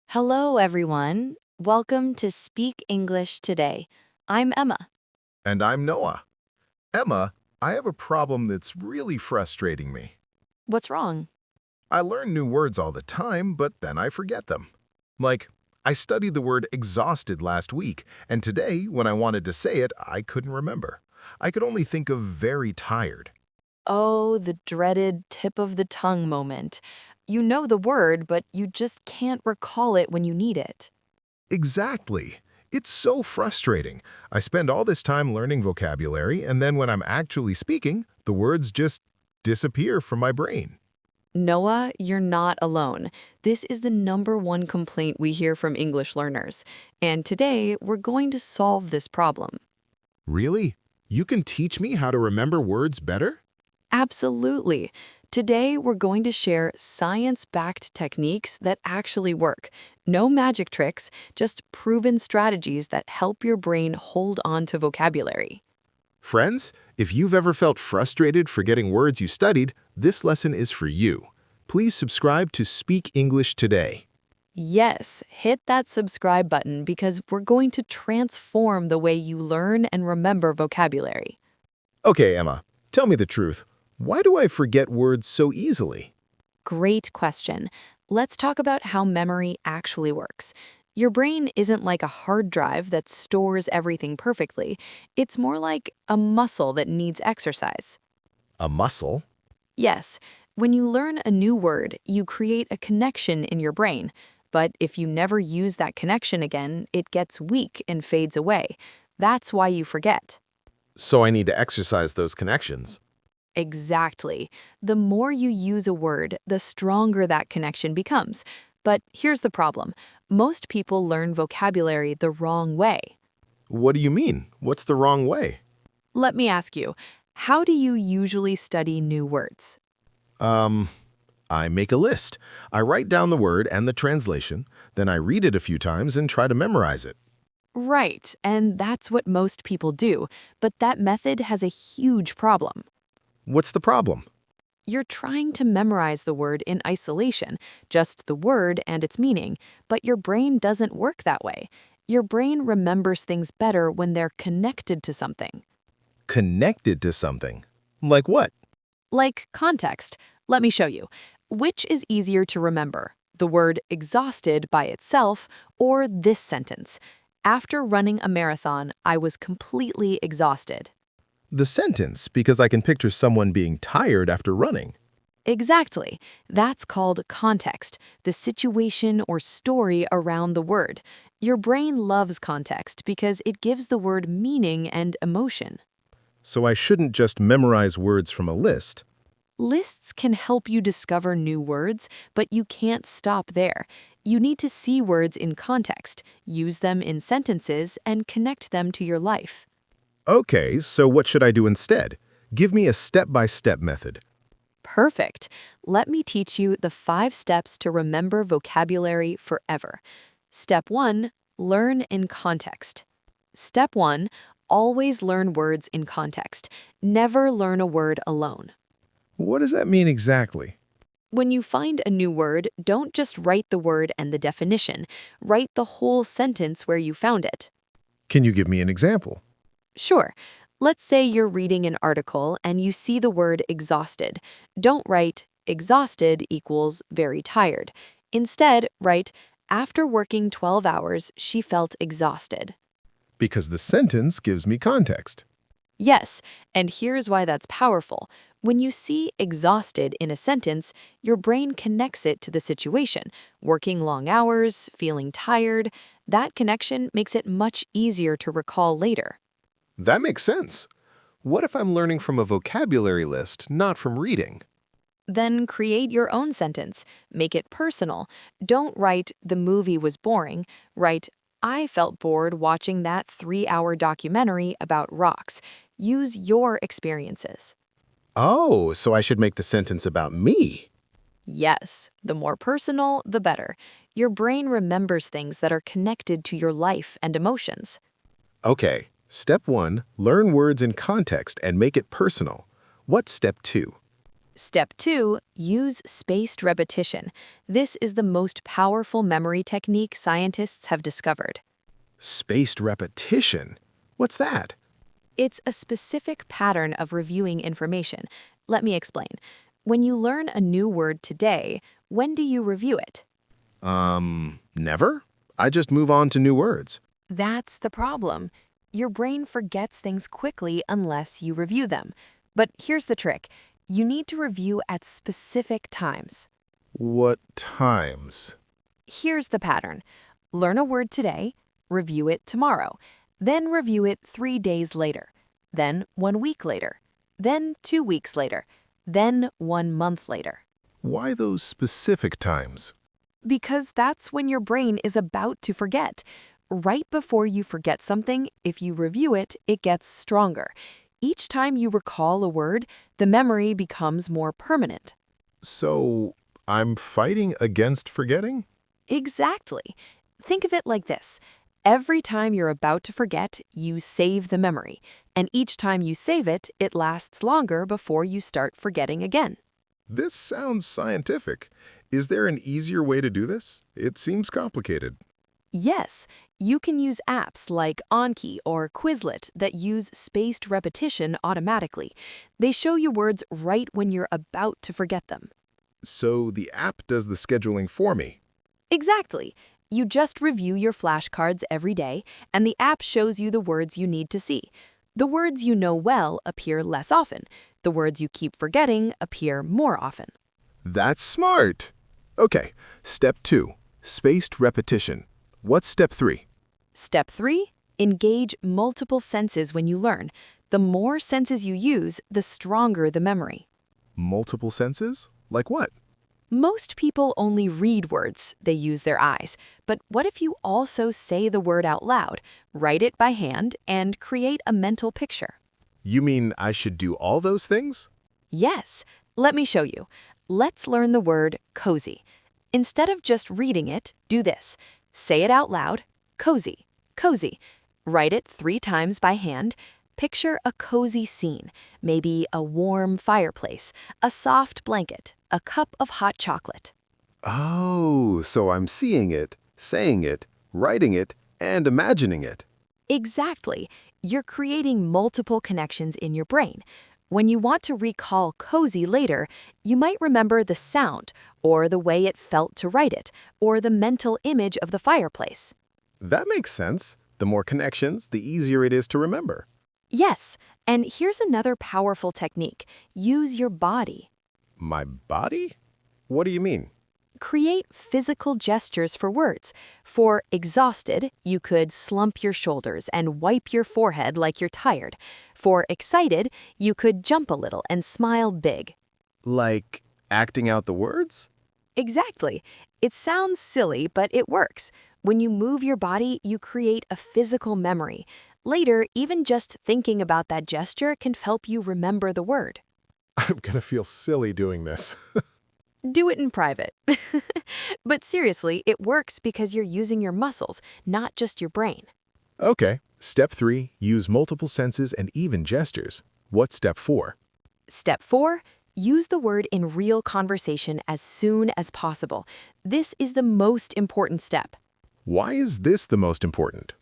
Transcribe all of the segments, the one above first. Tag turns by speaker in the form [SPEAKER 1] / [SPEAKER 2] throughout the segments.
[SPEAKER 1] Hello, everyone. Welcome to Speak English Today. I'm Emma.
[SPEAKER 2] And I'm Noah. Emma, I have a problem that's really frustrating me.
[SPEAKER 1] What's wrong?
[SPEAKER 2] I learn new words all the time, but then I forget them. Like, I studied the word exhausted last week, and today, when I wanted to say it, I couldn't remember. I could only think of very tired.
[SPEAKER 1] Oh, the dreaded tip of the tongue moment. You know the word, but you just can't recall it when you need it.
[SPEAKER 2] Exactly. It's so frustrating. I spend all this time learning vocabulary, and then when I'm actually speaking, the words just disappear from my brain.
[SPEAKER 1] Noah, you're not alone. This is the number one complaint we hear from English learners. And today, we're going to solve this problem.
[SPEAKER 2] Really? You can teach me how to remember words better?
[SPEAKER 1] Absolutely. Today, we're going to share science-backed techniques that actually work. No magic tricks, just proven strategies that help your brain hold on to vocabulary.
[SPEAKER 2] Friends, if you've ever felt frustrated forgetting words you studied, this lesson is for you. Please subscribe to Speak English Today.
[SPEAKER 1] Yes, hit that subscribe button because we're going to transform the way you learn and remember vocabulary.
[SPEAKER 2] Okay, Emma, tell me the truth. Why do I forget words so easily?
[SPEAKER 1] Great question. Let's talk about how memory actually works. Your brain isn't like a hard drive that stores everything perfectly. It's more like a muscle that needs exercise.
[SPEAKER 2] A muscle?
[SPEAKER 1] Yes, when you learn a new word, you create a connection in your brain. But if you never use that connection again, it gets weak and fades away. That's why you forget.
[SPEAKER 2] So I need to exercise those connections.
[SPEAKER 1] Exactly. The more you use a word, the stronger that connection becomes. But here's the problem. Most people learn vocabulary the wrong way.
[SPEAKER 2] What do you mean? What's the wrong way?
[SPEAKER 1] Let me ask you, how do you usually study new words?
[SPEAKER 2] Um, I make a list. I write down the word and the translation, then I read it a few times and try to memorize it.
[SPEAKER 1] Right, and that's what most people do. But that method has a huge problem.
[SPEAKER 2] What's the problem?
[SPEAKER 1] You're trying to memorize the word in isolation, just the word and its meaning, but your brain doesn't work that way. Your brain remembers things better when they're connected to something.
[SPEAKER 2] Connected to something. Like what?
[SPEAKER 1] Like context. Let me show you. Which is easier to remember? The word exhausted by itself or this sentence? After running a marathon, I was completely exhausted.
[SPEAKER 2] The sentence, because I can picture someone being tired after running.
[SPEAKER 1] Exactly. That's called context, the situation or story around the word. Your brain loves context because it gives the word meaning and emotion.
[SPEAKER 2] So I shouldn't just memorize words from a list.
[SPEAKER 1] Lists can help you discover new words, but you can't stop there. You need to see words in context, use them in sentences, and connect them to your life.
[SPEAKER 2] Okay, so what should I do instead? Give me a step-by-step method.
[SPEAKER 1] Perfect. Let me teach you the 5 steps to remember vocabulary forever. Step 1, learn in context. Step 1, always learn words in context. Never learn a word alone.
[SPEAKER 2] What does that mean exactly?
[SPEAKER 1] When you find a new word, don't just write the word and the definition. Write the whole sentence where you found it.
[SPEAKER 2] Can you give me an example?
[SPEAKER 1] Sure. Let's say you're reading an article and you see the word exhausted. Don't write exhausted equals very tired. Instead, write after working 12 hours, she felt exhausted.
[SPEAKER 2] Because the sentence gives me context.
[SPEAKER 1] Yes, and here's why that's powerful. When you see exhausted in a sentence, your brain connects it to the situation. Working long hours, feeling tired, that connection makes it much easier to recall later.
[SPEAKER 2] That makes sense. What if I'm learning from a vocabulary list, not from reading?
[SPEAKER 1] Then create your own sentence. Make it personal. Don't write, the movie was boring. Write, I felt bored watching that 3-hour documentary about rocks. Use your experiences.
[SPEAKER 2] Oh, so I should make the sentence about me.
[SPEAKER 1] Yes, the more personal, the better. Your brain remembers things that are connected to your life and emotions.
[SPEAKER 2] Okay, step 1, learn words in context and make it personal. What's step 2?
[SPEAKER 1] Step 2, use spaced repetition. This is the most powerful memory technique scientists have discovered.
[SPEAKER 2] Spaced repetition? What's that?
[SPEAKER 1] It's a specific pattern of reviewing information. Let me explain. When you learn a new word today, when do you review it?
[SPEAKER 2] Never? I just move on to new words.
[SPEAKER 1] That's the problem. Your brain forgets things quickly unless you review them. But here's the trick. You need to review at specific times.
[SPEAKER 2] What times?
[SPEAKER 1] Here's the pattern. Learn a word today, review it tomorrow, then review it 3 days later, then 1 week later, then 2 weeks later, then 1 month later.
[SPEAKER 2] Why those specific times?
[SPEAKER 1] Because that's when your brain is about to forget. Right before you forget something, if you review it, it gets stronger. Each time you recall a word, the memory becomes more permanent.
[SPEAKER 2] So, I'm fighting against forgetting?
[SPEAKER 1] Exactly. Think of it like this. Every time you're about to forget, you save the memory. And each time you save it, it lasts longer before you start forgetting again.
[SPEAKER 2] This sounds scientific. Is there an easier way to do this? It seems complicated.
[SPEAKER 1] Yes, you can use apps like Anki or Quizlet that use spaced repetition automatically. They show you words right when you're about to forget them.
[SPEAKER 2] So the app does the scheduling for me.
[SPEAKER 1] Exactly. You just review your flashcards every day, and the app shows you the words you need to see. The words you know well appear less often. The words you keep forgetting appear more often.
[SPEAKER 2] That's smart. Okay, step 2, spaced repetition. What's step 3?
[SPEAKER 1] Step 3, engage multiple senses when you learn. The more senses you use, the stronger the memory.
[SPEAKER 2] Multiple senses? Like what?
[SPEAKER 1] Most people only read words, they use their eyes. But what if you also say the word out loud, write it by hand, and create a mental picture?
[SPEAKER 2] You mean I should do all those things?
[SPEAKER 1] Yes, let me show you. Let's learn the word cozy. Instead of just reading it, do this. Say it out loud, cozy, cozy. Write it 3 times by hand. Picture a cozy scene, maybe a warm fireplace, a soft blanket, a cup of hot chocolate.
[SPEAKER 2] Oh, so I'm seeing it, saying it, writing it, and imagining it.
[SPEAKER 1] Exactly. You're creating multiple connections in your brain. When you want to recall cozy later, you might remember the sound, or the way it felt to write it, or the mental image of the fireplace.
[SPEAKER 2] That makes sense. The more connections, the easier it is to remember.
[SPEAKER 1] Yes, and here's another powerful technique. Use your body.
[SPEAKER 2] My body? What do you mean?
[SPEAKER 1] Create physical gestures for words. For exhausted, you could slump your shoulders and wipe your forehead like you're tired. For excited, you could jump a little and smile big.
[SPEAKER 2] Like acting out the words?
[SPEAKER 1] Exactly. It sounds silly, but it works. When you move your body, you create a physical memory. Later, even just thinking about that gesture can help you remember the word.
[SPEAKER 2] I'm gonna feel silly doing this.
[SPEAKER 1] Do it in private. But seriously, it works because you're using your muscles, not just your brain.
[SPEAKER 2] Okay, step 3, use multiple senses and even gestures. What's step 4?
[SPEAKER 1] Step 4, use the word in real conversation as soon as possible. This is the most important step.
[SPEAKER 2] Why is this the most important?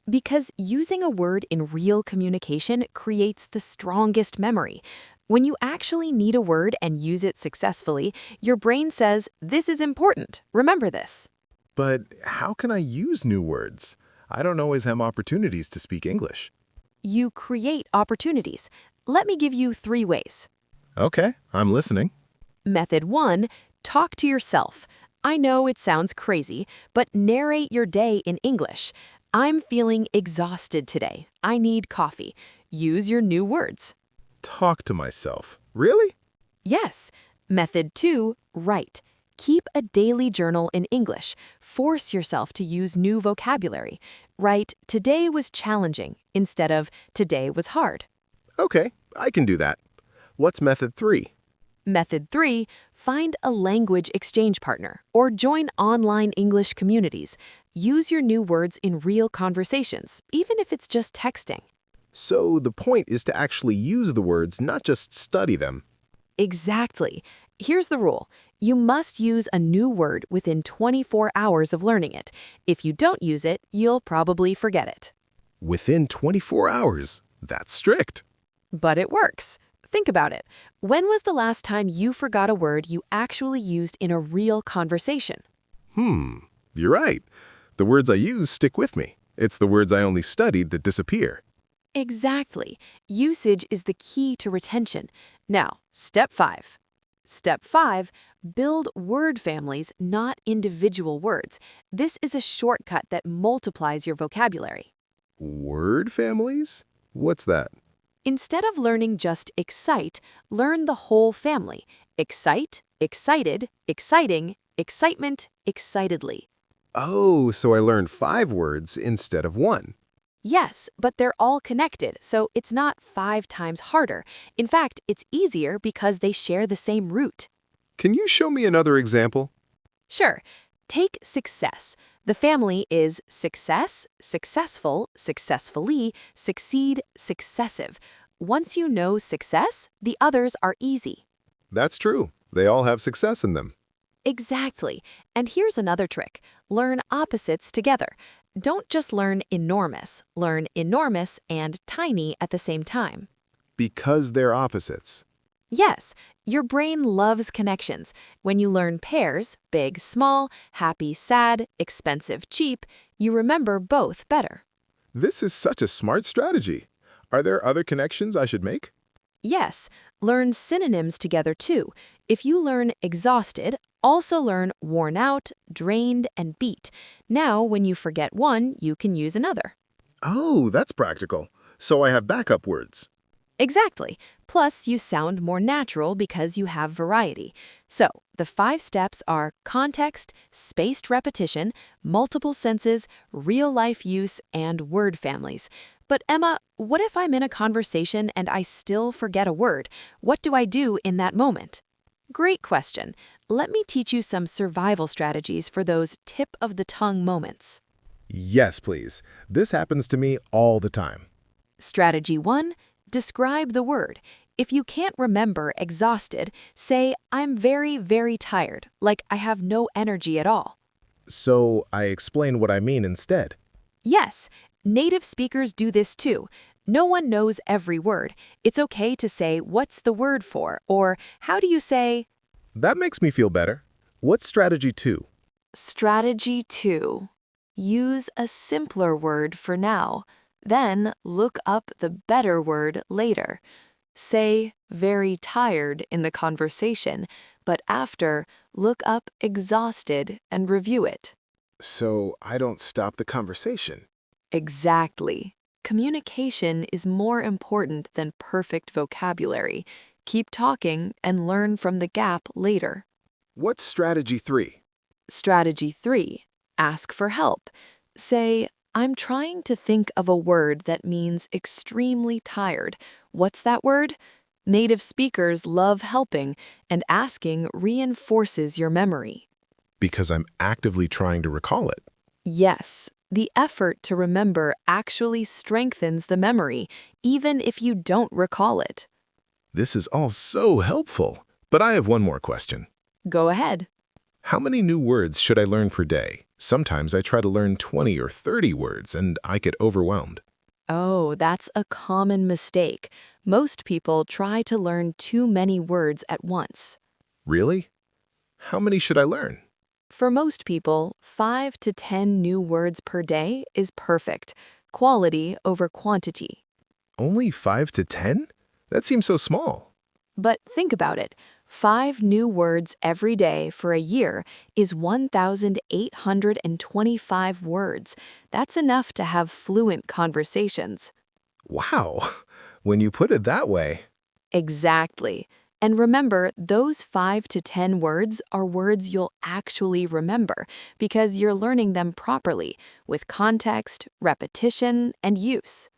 [SPEAKER 1] Because using a word in real communication creates the strongest memory. When you actually need a word and use it successfully, your brain says, "This is important. Remember this."
[SPEAKER 2] But how can I use new words? I don't always have opportunities to speak English.
[SPEAKER 1] You create opportunities. Let me give you 3 ways.
[SPEAKER 2] Okay, I'm listening.
[SPEAKER 1] Method 1, talk to yourself. I know it sounds crazy, but narrate your day in English. I'm feeling exhausted today. I need coffee. Use your new words.
[SPEAKER 2] Talk to myself. Really?
[SPEAKER 1] Yes. Method 2, write. Keep a daily journal in English. Force yourself to use new vocabulary. Write, "Today was challenging," instead of "Today was hard."
[SPEAKER 2] Okay, I can do that. What's method 3?
[SPEAKER 1] Method 3, find a language exchange partner or join online English communities. Use your new words in real conversations, even if it's just texting.
[SPEAKER 2] So the point is to actually use the words, not just study them.
[SPEAKER 1] Exactly. Here's the rule. You must use a new word within 24 hours of learning it. If you don't use it, you'll probably forget it.
[SPEAKER 2] Within 24 hours. That's strict.
[SPEAKER 1] But it works. Think about it. When was the last time you forgot a word you actually used in a real conversation?
[SPEAKER 2] You're right. The words I use stick with me. It's the words I only studied that disappear.
[SPEAKER 1] Exactly. Usage is the key to retention. Now, step 5. Step 5, build word families, not individual words. This is a shortcut that multiplies your vocabulary.
[SPEAKER 2] Word families? What's that?
[SPEAKER 1] Instead of learning just excite, learn the whole family. Excite, excited, exciting, excitement, excitedly.
[SPEAKER 2] Oh, so I learned 5 words instead of 1.
[SPEAKER 1] Yes, but they're all connected, so it's not 5 times harder. In fact, it's easier because they share the same root.
[SPEAKER 2] Can you show me another example?
[SPEAKER 1] Sure. Take success. The family is success, successful, successfully, succeed, successive. Once you know success, the others are easy.
[SPEAKER 2] That's true. They all have success in them.
[SPEAKER 1] Exactly. And here's another trick. Learn opposites together. Don't just learn enormous. Learn enormous and tiny at the same time.
[SPEAKER 2] Because they're opposites.
[SPEAKER 1] Yes, your brain loves connections. When you learn pairs, big, small, happy, sad, expensive, cheap, you remember both better.
[SPEAKER 2] This is such a smart strategy. Are there other connections I should make?
[SPEAKER 1] Yes, learn synonyms together too. If you learn exhausted, also learn worn out, drained, and beat. Now, when you forget one, you can use another.
[SPEAKER 2] Oh, that's practical. So I have backup words.
[SPEAKER 1] Exactly. Plus, you sound more natural because you have variety. So, the 5 steps are context, spaced repetition, multiple senses, real-life use, and word families. But Emma, what if I'm in a conversation and I still forget a word? What do I do in that moment? Great question. Let me teach you some survival strategies for those tip-of-the-tongue moments.
[SPEAKER 2] Yes, please. This happens to me all the time.
[SPEAKER 1] Strategy 1. Describe the word. If you can't remember exhausted, say, I'm very, very tired, like I have no energy at all.
[SPEAKER 2] So I explain what I mean instead.
[SPEAKER 1] Yes, native speakers do this too. No one knows every word. It's okay to say, what's the word for? Or how do you say?
[SPEAKER 2] That makes me feel better. What's strategy 2?
[SPEAKER 1] Strategy 2. Use a simpler word for now. Then look up the better word later. Say very tired in the conversation, but after, look up exhausted and review it.
[SPEAKER 2] So I don't stop the conversation.
[SPEAKER 1] Exactly. Communication is more important than perfect vocabulary. Keep talking and learn from the gap later.
[SPEAKER 2] What's strategy 3?
[SPEAKER 1] Strategy 3. Ask for help. Say, I'm trying to think of a word that means extremely tired. What's that word? Native speakers love helping, and asking reinforces your memory.
[SPEAKER 2] Because I'm actively trying to recall it.
[SPEAKER 1] Yes, the effort to remember actually strengthens the memory, even if you don't recall it.
[SPEAKER 2] This is all so helpful. But I have one more question.
[SPEAKER 1] Go ahead.
[SPEAKER 2] How many new words should I learn per day? Sometimes I try to learn 20 or 30 words and I get overwhelmed.
[SPEAKER 1] Oh, that's a common mistake. Most people try to learn too many words at once.
[SPEAKER 2] Really? How many should I learn?
[SPEAKER 1] For most people, 5 to 10 new words per day is perfect. Quality over quantity.
[SPEAKER 2] Only 5 to 10? That seems so small.
[SPEAKER 1] But think about it. 5 new words every day for a year is 1,825 words. That's enough to have fluent conversations.
[SPEAKER 2] Wow. When you put it that way.
[SPEAKER 1] Exactly. And remember, those 5 to 10 words are words you'll actually remember because you're learning them properly with context, repetition, and use.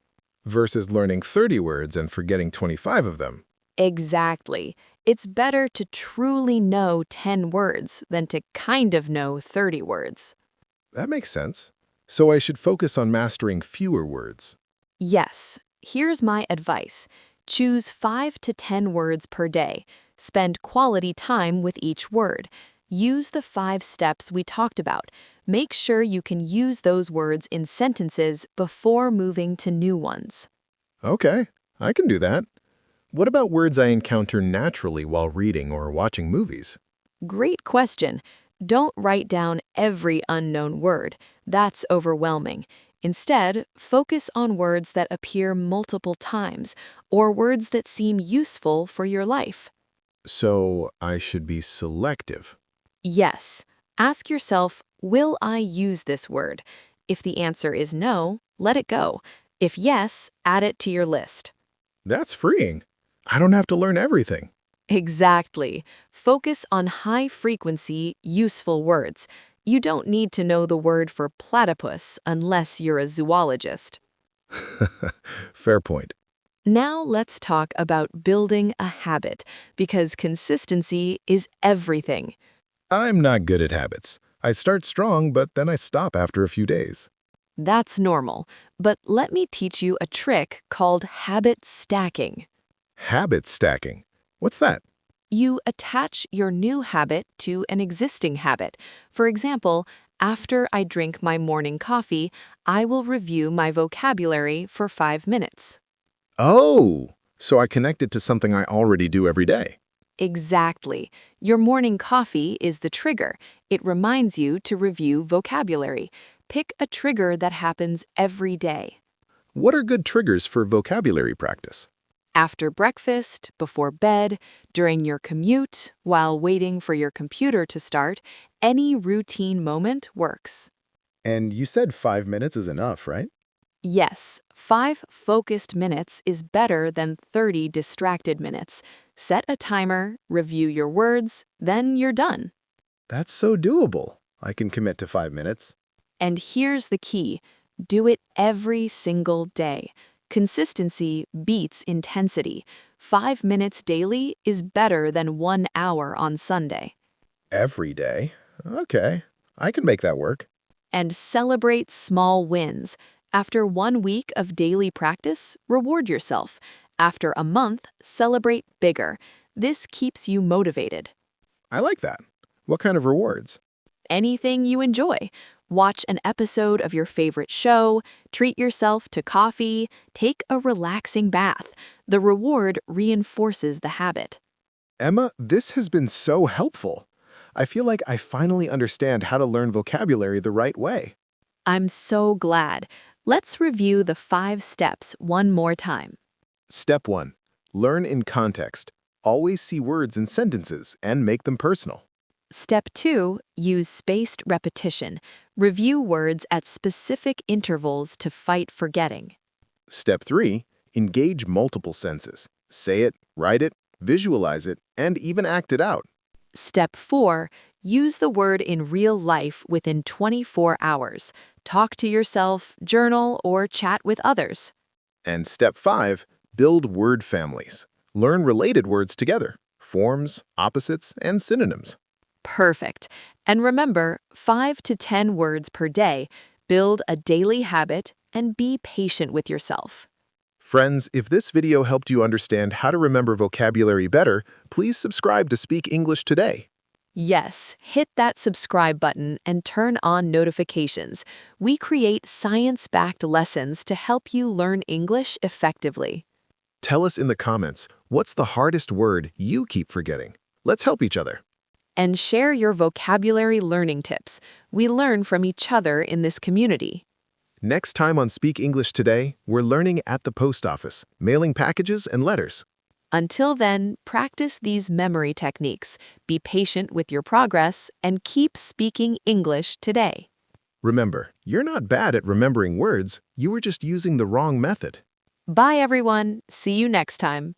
[SPEAKER 2] Versus learning 30 words and forgetting 25 of them.
[SPEAKER 1] Exactly. It's better to truly know 10 words than to kind of know 30 words.
[SPEAKER 2] That makes sense. So I should focus on mastering fewer words.
[SPEAKER 1] Yes. Here's my advice. Choose 5 to 10 words per day. Spend quality time with each word. Use the 5 steps we talked about. Make sure you can use those words in sentences before moving to new ones.
[SPEAKER 2] Okay, I can do that. What about words I encounter naturally while reading or watching movies?
[SPEAKER 1] Great question. Don't write down every unknown word. That's overwhelming. Instead, focus on words that appear multiple times or words that seem useful for your life.
[SPEAKER 2] So I should be selective.
[SPEAKER 1] Yes. Ask yourself, will I use this word? If the answer is no, let it go. If yes, add it to your list.
[SPEAKER 2] That's freeing. I don't have to learn everything.
[SPEAKER 1] Exactly. Focus on high-frequency, useful words. You don't need to know the word for platypus unless you're a zoologist.
[SPEAKER 2] Fair point.
[SPEAKER 1] Now let's talk about building a habit, because consistency is everything.
[SPEAKER 2] I'm not good at habits. I start strong, but then I stop after a few days.
[SPEAKER 1] That's normal, but let me teach you a trick called habit stacking.
[SPEAKER 2] Habit stacking. What's that?
[SPEAKER 1] You attach your new habit to an existing habit. For example, after I drink my morning coffee, I will review my vocabulary for 5 minutes.
[SPEAKER 2] Oh, so I connect it to something I already do every day.
[SPEAKER 1] Exactly. Your morning coffee is the trigger. It reminds you to review vocabulary. Pick a trigger that happens every day.
[SPEAKER 2] What are good triggers for vocabulary practice?
[SPEAKER 1] After breakfast, before bed, during your commute, while waiting for your computer to start, any routine moment works.
[SPEAKER 2] And you said 5 minutes is enough, right?
[SPEAKER 1] Yes, 5 focused minutes is better than 30 distracted minutes. Set a timer, review your words, then you're done.
[SPEAKER 2] That's so doable. I can commit to 5 minutes.
[SPEAKER 1] And here's the key. Do it every single day. Consistency beats intensity. 5 minutes daily is better than 1 hour on Sunday.
[SPEAKER 2] Every day? Okay, I can make that work.
[SPEAKER 1] And celebrate small wins. After 1 week of daily practice, reward yourself. After a month, celebrate bigger. This keeps you motivated.
[SPEAKER 2] I like that. What kind of rewards?
[SPEAKER 1] Anything you enjoy. Watch an episode of your favorite show, treat yourself to coffee, take a relaxing bath. The reward reinforces the habit.
[SPEAKER 2] Emma, this has been so helpful. I feel like I finally understand how to learn vocabulary the right way.
[SPEAKER 1] I'm so glad. Let's review the 5 steps one more time.
[SPEAKER 2] Step 1. Learn in context. Always see words in sentences and make them personal.
[SPEAKER 1] Step 2, use spaced repetition. Review words at specific intervals to fight forgetting.
[SPEAKER 2] Step 3. Engage multiple senses. Say it, write it, visualize it, and even act it out.
[SPEAKER 1] Step 4, use the word in real life within 24 hours. Talk to yourself, journal, or chat with others.
[SPEAKER 2] And Step 5. Build word families. Learn related words together. Forms, opposites, and synonyms.
[SPEAKER 1] Perfect. And remember, 5 to 10 words per day. Build a daily habit and be patient with yourself.
[SPEAKER 2] Friends, if this video helped you understand how to remember vocabulary better, please subscribe to Speak English Today.
[SPEAKER 1] Yes, hit that subscribe button and turn on notifications. We create science-backed lessons to help you learn English effectively.
[SPEAKER 2] Tell us in the comments, what's the hardest word you keep forgetting? Let's help each other.
[SPEAKER 1] And share your vocabulary learning tips. We learn from each other in this community.
[SPEAKER 2] Next time on Speak English Today, we're learning at the post office, mailing packages and letters.
[SPEAKER 1] Until then, practice these memory techniques, be patient with your progress, and keep speaking English today.
[SPEAKER 2] Remember, you're not bad at remembering words, you were just using the wrong method.
[SPEAKER 1] Bye, everyone. See you next time.